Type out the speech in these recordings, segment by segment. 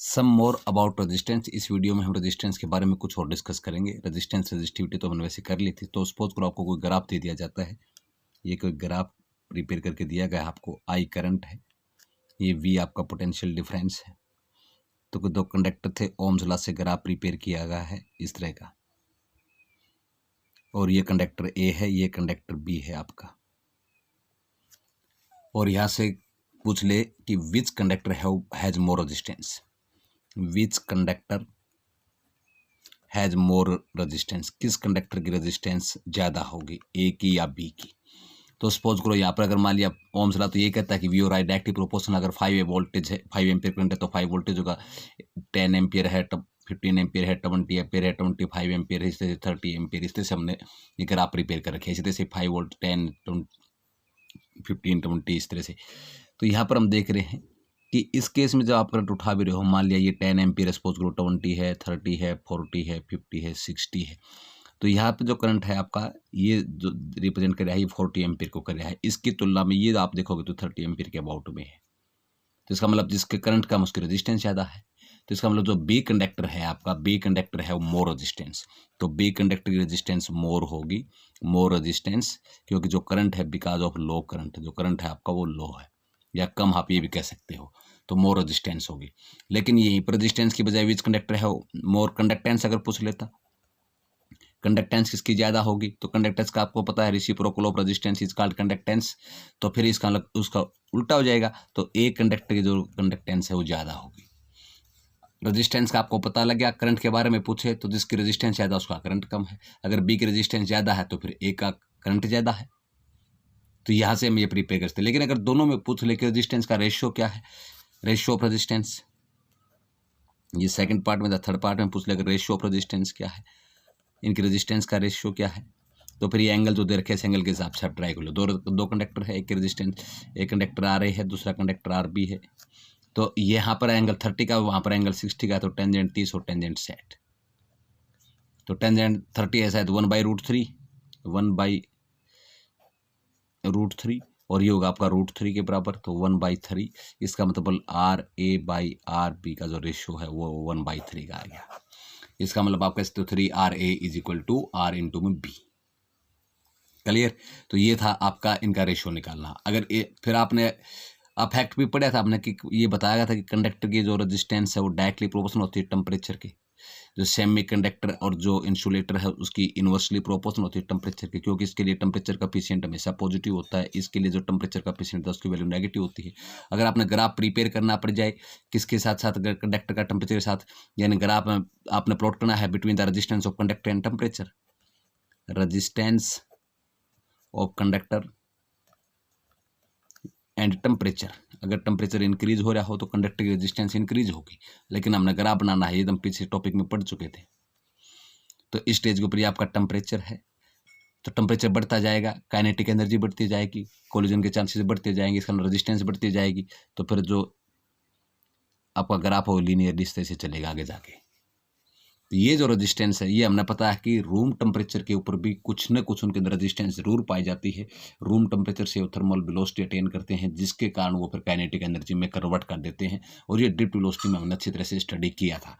Some more about resistance. इस video में हम रेजिस्टेंस के बारे में कुछ और डिस्कस करेंगे। रेजिस्टेंस रेजिस्टिविटी तो हमने वैसे कर ली थी। तो सपोज करो आपको कोई ग्राफ दे दिया जाता है, ये कोई ग्राफ प्रिपेयर करके दिया गया है आपको। आई करंट है, ये वी आपका पोटेंशियल डिफरेंस है। तो दो कंडक्टर थे, ओम्स लॉ से ग्राफ प्रिपेयर किया गया है इस तरह का, और ये कंडक्टर ए है, ये कंडक्टर बी है आपका। और यहाँ से पूछ ले कि which conductor has more resistance, which conductor has more resistance, किस कंडक्टर की रेजिस्टेंस ज़्यादा होगी, ए की या बी की। तो सपोज करो यहाँ पर अगर मान लिया ओम्स लॉ तो ये कहता है कि वी और आई डायरेक्टली प्रोपोर्शनल। अगर 5 वोल्टेज है, 5 एम्पियर करंट है तो 5 वोल्टेज होगा। 10 एम्पियर है, 15 एम्पियर है, 20 एम्पियर है, 25 एम्पियर है, इस तरह से 30 एम्पियर। इस तरह से हमने ये ग्राफ प्रिपेयर कर रखे हैं। इसी तरह से 5 वोल्ट, 10, 15, 20 इस तरह से। तो यहाँ पर हम देख रहे हैं कि इस केस में जब आप करंट उठा भी रहे हो, मान लिया ये 10 एम्पियर सपोज करो, 20 है, 30 है, 40 है, 50 है, 60 है। तो यहाँ पे जो करंट है आपका, ये जो रिप्रेजेंट कर रहा है, ये 40 एम्पियर को कर रहा है। इसकी तुलना में ये आप देखोगे तो 30 एम्पियर के अबाउट में है। तो इसका मतलब जिसके करंट कम उसकी रेजिस्टेंस ज़्यादा है। तो इसका मतलब जो बी कंडक्टर है आपका, बी कंडक्टर है वो मोर रेजिस्टेंस। तो बी कंडक्टर की रेजिस्टेंस मोर होगी, मोर रेजिस्टेंस, क्योंकि जो करंट है बिकॉज ऑफ लो करंट, जो करंट है आपका वो लो है या कम, आप ये भी कह सकते हो। तो मोर रेजिस्टेंस होगी। लेकिन यहीं पर रेजिस्टेंस की बजाय विच कंडक्टर है मोर कंडक्टेंस अगर पूछ लेता, कंडक्टेंस किसकी ज़्यादा होगी, तो कंडक्टेंस का आपको पता है reciprocal of resistance is called conductance. तो फिर इसका उसका उल्टा हो जाएगा। तो एक कंडक्टर की जो कंडक्टेंस है वो ज़्यादा होगी। रेजिस्टेंस का आपको पता लग गया। करंट के बारे में पूछे तो जिसकी रेजिस्टेंस ज़्यादा उसका करंट कम है। अगर बी की रेजिस्टेंस ज़्यादा है तो फिर ए का करंट ज़्यादा है। तो यहाँ से हम ये प्रिपेयर करते हैं। लेकिन अगर दोनों में पूछ ले कि रेजिस्टेंस का रेशियो क्या है, रेशियो ऑफ रेजिस्टेंस, ये सेकंड पार्ट में था। थर्ड पार्ट में पूछ ले अगर रेशियो ऑफ रेजिस्टेंस क्या है, इनकी रेजिस्टेंस का रेशियो क्या है, तो फिर ये एंगल जो दे रखे हैं इस एंगल के हिसाब से आप ट्राई कर लो। दो कंडक्टर है, एक की रेजिस्टेंस, एक कंडक्टर आर ए है, दूसरा कंडक्टर आर बी है। तो यहाँ पर एंगल 30 का, वहाँ पर एंगल 60 का, तो टेंजेंट 30 और टेंजेंट 60। तो टेंजेंट 30 ऐसा है तो 1/√3, 1/√3, और ये होगा आपका √3 के बराबर, तो 1/3। इसका मतलब R A by R B का जो रेशियो है वो 1/3 का आ गया। इसका मतलब आप कह सकते हो 3RA is equal to R into में B। क्लियर। तो ये था आपका इनका रेशियो निकालना। अगर फिर आपने फैक्ट भी पढ़ा था आपने कि ये बताया गया था कि कंडक्टर की जो रेजिस्टेंस है वो डायरेक्टली प्रोपोर्शनल होती है टेम्परेचर के। जो सेमी कंडक्टर और जो इंसुलेटर है उसकी इन्वर्सली प्रोपोर्शनल होती है टेम्परेचर के, क्योंकि इसके लिए टेम्परेचर का कोएफिशिएंट हमेशा पॉजिटिव होता है, इसके लिए जो टेम्परेचर का कोएफिशिएंट है उसकी वैल्यू नेगेटिव होती है। अगर आपने ग्राफ प्रिपेयर करना पड़ जाए किसके साथ साथ, अगर कंडक्टर का टेम्परेचर के साथ, यानी ग्राफ आपने प्लॉट करना है between the resistance of conductor and temperature, resistance of conductor and temperature. अगर टेम्परेचर इंक्रीज हो रहा हो तो कंडक्टर की रेजिस्टेंस इंक्रीज होगी। लेकिन हमने ग्राफ बनाना है, एकदम पीछे टॉपिक में पढ़ चुके थे। तो इस स्टेज के ऊपर ये आपका टेम्परेचर है, तो टेम्परेचर बढ़ता जाएगा, काइनेटिक एनर्जी बढ़ती जाएगी, कोलिजन के चांसेस बढ़ते जाएंगे, इसका रेजिस्टेंस बढ़ती जाएगी। तो फिर जो आपका ग्राफ हो लीनियर इस तरह से चलेगा आगे जाके। तो ये जो रेजिस्टेंस है ये हमने पता है कि रूम टेम्परेचर के ऊपर भी कुछ न कुछ उनके अंदर रेजिस्टेंस जरूर पाई जाती है। रूम टेम्परेचर से वो थर्मल वेलोसिटी अटेन करते हैं, जिसके कारण वो फिर काइनेटिक एनर्जी में कन्वर्ट कर देते हैं। और ये ड्रिफ्ट वेलोसिटी में हमने अच्छी तरह से स्टडी किया था।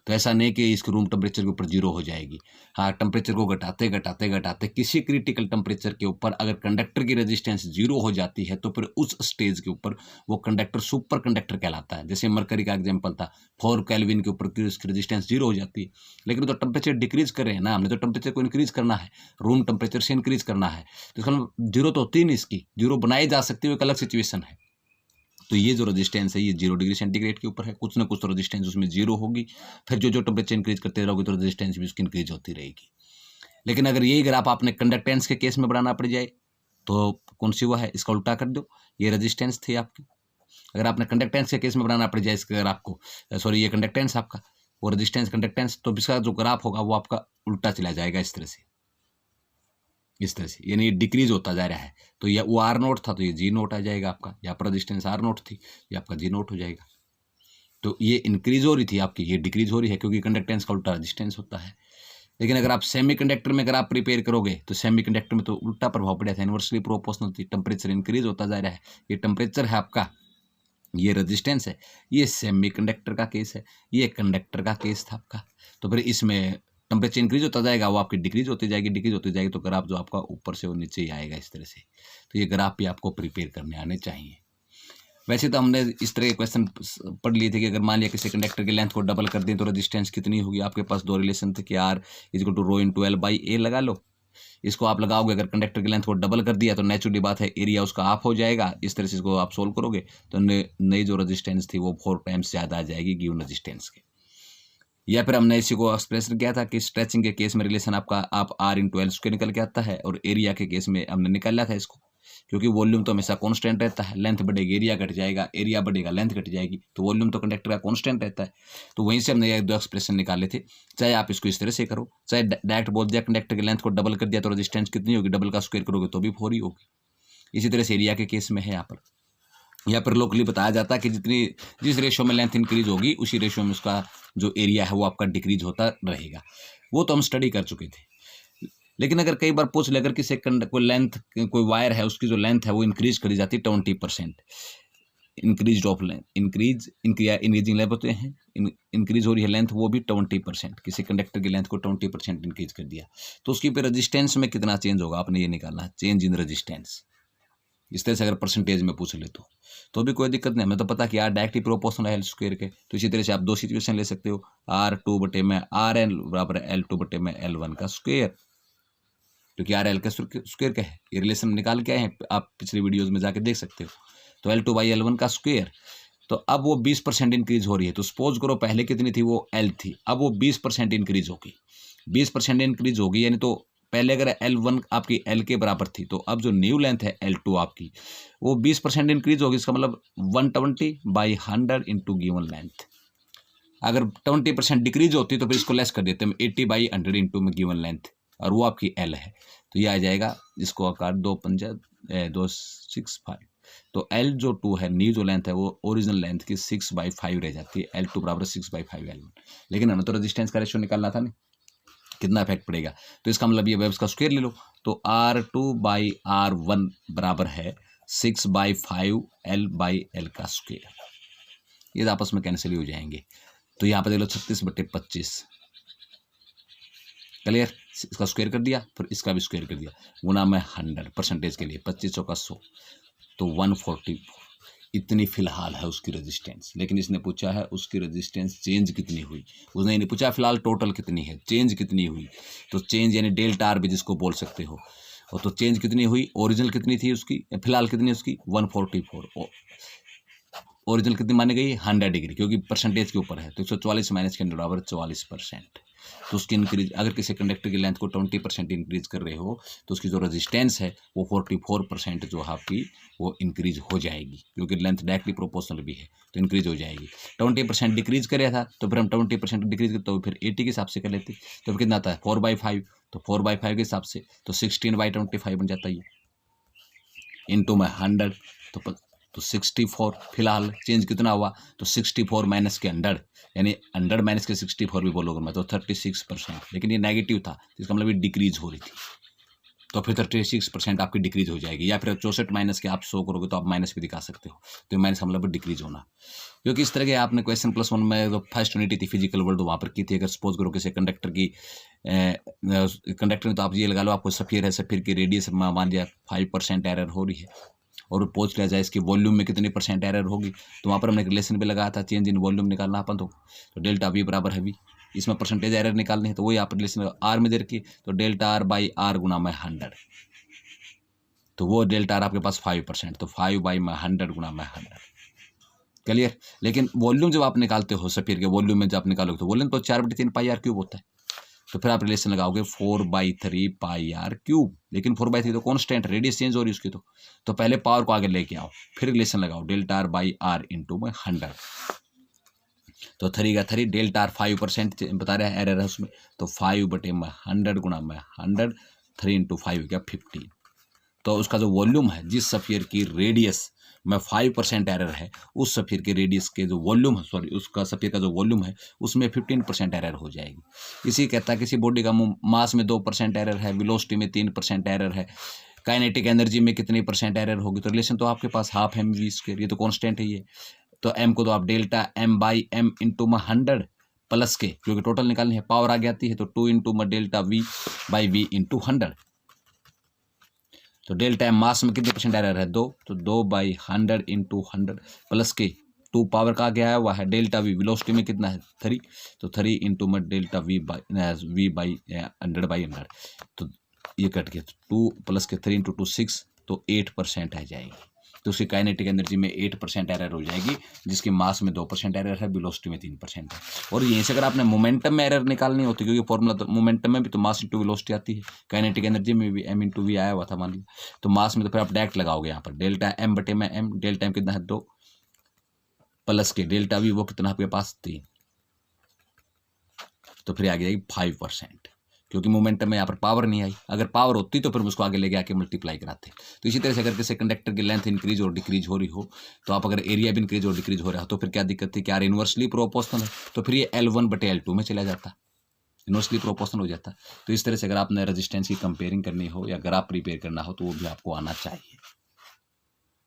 तो ऐसा नहीं कि इसके रूम टेम्परेचर के ऊपर जीरो हो जाएगी। हाँ, टेम्परेचर को घटाते घटाते घटाते किसी क्रिटिकल टेम्परेचर के ऊपर अगर कंडक्टर की रेजिस्टेंस जीरो हो जाती है तो फिर उस स्टेज के ऊपर वो कंडक्टर सुपर कंडक्टर कहलाता है। जैसे मरकरी का एग्जाम्पल था, 4 केल्विन के ऊपर उसकी रेजिस्टेंस जीरो हो जाती है। लेकिन तो टेम्परेचर डिक्रीज कर रहे हैं ना, हमने तो टेम्परेचर को इंक्रीज करना है, रूम टेम्परेचर से इंक्रीज करना है। तो इसका जीरो तो होती नहीं, इसकी जीरो बनाई जा सकती है, एक अलग सिचुएशन है। तो ये जो रेजिस्टेंस है ये 0 डिग्री सेंटीग्रेड के ऊपर है, कुछ ना कुछ तो रेजिस्टेंस उसमें जीरो होगी। फिर जो टेम्परेचर इंक्रीज करते रहोगे तो रेजिस्टेंस भी उसकी इंक्रीज होती रहेगी। लेकिन अगर यही ग्राफ आपने कंडक्टेंस के केस में बनाना पड़ जाए तो कौन सी हुआ है, इसका उल्टा कर दो। ये रेजिस्टेंस थी आपकी, अगर आपने कंडक्टेंस के केस में बनाना पड़ जाए इसके ग्राफ को, सॉरी ये कंडक्टेंस आपका, वो रेजिस्टेंस कंडक्टेंस, तो इसका जो ग्राफ होगा वो आपका उल्टा चला जाएगा इस तरह से, इस तरह से, यानी डिक्रीज होता जा रहा है। तो ये वो R0 था तो ये G0 आ जाएगा आपका, यहाँ पर रेजिस्टेंस R0 थी, ये आपका G0 हो जाएगा। तो ये इंक्रीज हो रही थी आपकी, ये डिक्रीज हो रही है, क्योंकि कंडक्टेंस का उल्टा रेजिस्टेंस होता है। लेकिन अगर आप सेमी कंडक्टर में अगर आप प्रिपेयर करोगे तो सेमी कंडक्टर में तो उल्टा प्रभाव पड़ा था, इन्वर्सली प्रोपोर्शनल थी, टेम्परेचर इंक्रीज होता जा रहा है। ये टेम्परेचर है आपका ये रेजिस्टेंस है, ये सेमीकंडक्टर का केस है, ये कंडक्टर का केस था आपका। तो फिर इसमें टेम्परेचर इंक्रीज होता जाएगा, वो आपकी डिक्रीज होती जाएगी, तो ग्राफ जो आपका ऊपर से वो नीचे ही आएगा इस तरह से। तो ये ग्राफ भी आपको प्रिपेयर करने आने चाहिए। वैसे तो हमने इस तरह के क्वेश्चन पढ़ लिए थे कि अगर मान लिया किसी कंडक्टर की लेंथ को डबल कर दें तो रेजिस्टेंस कितनी होगी। आपके पास दो रिलेशन थे कि R equal to rho into L by A लगा लो। इसको आप लगाओगे, अगर कंडक्टर की लेंथ को डबल कर दिया तो नेचुरली बात है एरिया उसका हाफ हो जाएगा। इस तरह से इसको आप सोल्व करोगे तो नई जो रेजिस्टेंस थी वो 4 टाइम्स ज़्यादा आ जाएगी गिवन रेजिस्टेंस के। या फिर हमने इसी को एक्सप्रेशन किया था कि स्ट्रेचिंग के केस में रिलेशन आपका आप R इंटू एल स्क्वायर निकल के आता है, और एरिया के केस में हमने निकाला था इसको, क्योंकि वॉल्यूम तो हमेशा कांस्टेंट रहता है। लेंथ बढ़ेगी एरिया घट जाएगा, एरिया बढ़ेगा लेंथ घट जाएगी, तो वॉल्यूम तो कंडक्टर का कांस्टेंट रहता है। तो वहीं से हमने ये दो एक्सप्रेशन निकाले थे। चाहे आप इसको इस तरह से करो, चाहे डायरेक्ट बोल दिया कंडक्टर की लेंथ को डबल कर दिया तो रेजिस्टेंस कितनी होगी, डबल का स्क्वायर करोगे तो भी 4 ही होगी। इसी तरह से एरिया के केस में है यहाँ पर लोकली बताया जाता है कि जिस रेशियो में लेंथ इंक्रीज होगी उसी रेशियो में उसका जो एरिया है वो आपका डिक्रीज होता रहेगा। वो तो हम स्टडी कर चुके थे। लेकिन अगर कई बार पूछ ले, अगर किसी कोई लेंथ कोई वायर है उसकी जो लेंथ है वो इंक्रीज करी जाती है 20%, increase of length, increasing length होते हैं, इंक्रीज हो रही है लेंथ वो भी 20%, किसी कंडक्टर की लेंथ को 20% इंक्रीज कर दिया तो उसकी पे रजिस्टेंस में कितना चेंज होगा, आपने ये निकालना है, चेंज इन रजिस्टेंस। इस तरह से अगर परसेंटेज में पूछ ले तो भी कोई दिक्कत नहीं। हमें तो पता कि R डायरेक्टली प्रोपोर्शनल है L स्क्वायर के। तो इसी तरह से आप दो सिचुएशन ले सकते हो, R2 बटे में RL बराबर L2 बटे में L1 का स्क्वायर, क्योंकि R L का स्क्वायर का है। ये रिलेशन निकाल के आए हैं, आप पिछली वीडियोज में जाके देख सकते हो। तो L2 बाई L1 का स्क्वायर। तो अब वो 20% इंक्रीज हो रही है, तो सपोज करो पहले कितनी थी, वो L थी, अब वो 20% इंक्रीज होगी। 20% इंक्रीज होगी यानी तो पहले अगर L1 आपकी L के बराबर थी, तो अब जो न्यू लेंथ है L2 आपकी वो 20% इंक्रीज होगी। इसका मतलब 120 बाई 100 इंटू गिवन लेंथ। अगर 20% डिक्रीज होती तो फिर इसको लेस कर देते हैं 80 बाई 100 इंटू में गिवन लेंथ, और वो आपकी L है। तो ये आ जाएगा, जिसको आकार 265। तो L जो 2 है, न्यू जो लेंथ है वो ओरिजिनल लेंथ की 6/5 रह जाती है। L2 बराबर 6/5 L1। लेकिन हमें तो रेजिस्टेंस का रेशियो निकालना था नहीं, कितना इफेक्ट पड़ेगा। तो इसका मतलब ये वेव्स का स्क्वायर ले लो, तो R2 बाई R1 बराबर है 6/5 L बाई L का स्क्वायर। ये आपस में कैंसिल हो जाएंगे। तो यहाँ पर देख लो 36/25, क्लियर। इसका स्क्वायर कर दिया, फिर इसका भी स्क्वायर कर दिया, गुना में 100 परसेंटेज के लिए 25 चौका 100, तो 144 इतनी फिलहाल है उसकी रेजिस्टेंस। लेकिन इसने पूछा है उसकी रेजिस्टेंस चेंज कितनी हुई, उसने नहीं पूछा फिलहाल टोटल कितनी है, चेंज कितनी हुई। तो चेंज यानी डेल्टा आर भी जिसको बोल सकते हो। और तो चेंज कितनी हुई, ओरिजिनल कितनी थी उसकी, फिलहाल कितनी उसकी 144, ओरिजिनल कितनी मानी गई 100 डिग्री, क्योंकि परसेंटेज के ऊपर है। तो 144 माइनस के बराबर 44%। तो उसकी इंक्रीज, अगर किसी कंडक्टर की लेंथ को 20% इंक्रीज कर रहे हो तो उसकी जो रेजिस्टेंस है वो 44% जो है आपकी वो इंक्रीज हो जाएगी, क्योंकि लेंथ डायरेक्टली प्रोपोर्शनल भी है तो इंक्रीज हो जाएगी। 20% डिक्रीज कर रहा था तो फिर हम 20% डिक्रीज करते तो फिर 80 के हिसाब से कर लेते, तो कितना आता है 4/5, तो 4/5 के हिसाब से तो 16/25 बन जाता है इंटू में 100, तो 64। फिलहाल चेंज कितना हुआ, तो 64 माइनस के 100, यानी 100 माइनस के 64 भी बोलोगे मैं तो 36%। लेकिन ये नेगेटिव था, इसका मतलब ये डिक्रीज हो रही थी, तो फिर 36% आपकी डिक्रीज हो जाएगी। या फिर 64 माइनस के आप 100 करोगे तो आप माइनस भी दिखा सकते हो, तो माइनस का मतलब डिक्रीज होना। क्योंकि इस तरह के आपने क्वेश्चन +1 में जो फर्स्ट यूनिटी थी फिजिकल वर्ल्ड वहाँ पर की थी। अगर सपोज करो किसी कंडक्टर की कंडक्टर में, तो आप ये लगा लो आपको सफियर है, सफियर की रेडियस मान लिया 5% एरर हो रही है, और पूछ लिया जाए इसकी वॉल्यूम में कितनी % एरर होगी, तो वहाँ पर हमने रिलेशन भी लगाया था, चेंज इन वॉल्यूम निकालना अपन तो डेल्टा V बराबर है V, इसमें परसेंटेज एरर निकालने है, तो वही आप रिलेशन R में दे रखी, तो डेल्टा R बाई R गुना में 100, तो वो डेल्टा R आपके पास 5%, तो 5/100 गुना में 100, क्लियर। लेकिन वॉल्यूम जब आप निकालते हो सफियर के वॉल्यूम में जब आप निकालोगे तो वॉल्यूम तो 4/3 पाई R क्यूब होता है, तो फिर आप रिलेशन लगाओगे 4/3 पाई R क्यूब। लेकिन 4/3 तो कॉन्स्टेंट, रेडियस चेंज हो रही है उसकी, तो पहले पावर को आगे लेके आओ, फिर रिलेशन लगाओ delta R by R into में 100, तो 3 का 3, डेल्टा R 5% बता रहा है एरर है उसमें, तो 5/100 गुना में 100, 3 इंटू 5 क्या 15। तो उसका जो वॉल्यूम है, जिस सफियर की रेडियस में 5% एरर है, उस सफियर के रेडियस के जो वॉल्यूम है, सॉरी उसका सफियर का जो वॉल्यूम है उसमें 15% एरर हो जाएगी। इसी कहता है किसी बॉडी का मास में 2% एरर है, वेलोसिटी में 3% एरर है, काइनेटिक एनर्जी में कितनी % एरर होगी, तो रिलेशन तो आपके पास ½ mv², ये तो कांस्टेंट है ये। तो एम को तो आप delta M by M into में 100 प्लस के, जो कि टोटल निकालनी है, पावर आगे आती है, तो 2 इंटू में delta V by V into 100। तो डेल्टा एम मास में कितने परसेंट एरर है, 2, तो 2/100 इंटू 100 प्लस के 2 पावर का गया है वह है डेल्टा वी, वेलोसिटी में कितना है 3, तो 3 इंटू में डेल्टा वी बाई 100/100, तो ये कट गया, तो 2 प्लस के 3 इंटू 2 6, तो 8% आ जाएगी। तो उसकी काइनेटिक एनर्जी में 8% एरर हो जाएगी, जिसकी मास में 2% एरर है, वेलोसिटी में 3% है। और यहीं से अगर आपने मोमेंटम में एरर निकालनी होती, क्योंकि फॉर्मूला तो मोमेंटम में भी तो मास इंटू वेलोसिटी आती है, काइनेटिक एनर्जी में भी एम इंटू वी आया हुआ था मान लीजिए, तो मास में तो फिर आप डायरेक्ट लगाओगे यहाँ पर डेल्टा एम बटे में एम, डेल्टा एम कितना है 2 प्लस के डेल्टा वी वो कितना आपके पास 3, तो फिर आ जाएगी 5%, क्योंकि मोमेंटम में यहाँ पर पावर नहीं आई। अगर पावर होती तो फिर उसको आगे लेके आके मल्टीप्लाई कराते। तो इसी तरह से अगर किसी कंडक्टर की लेंथ इंक्रीज और डिक्रीज हो रही हो, तो आप अगर एरिया भी इंक्रीज और डिक्रीज हो रहा हो, तो फिर क्या दिक्कत थी कि आर इनवर्सली प्रोपोर्शनल है, तो फिर ये L1 बटे L2 में चला जाता, इनवर्सली प्रोपोर्शनल हो जाता। तो इस तरह से अगर आपने रेजिस्टेंस की कंपेयरिंग करनी हो या ग्राफ प्रिपेयर करना हो, तो वो भी आपको आना चाहिए।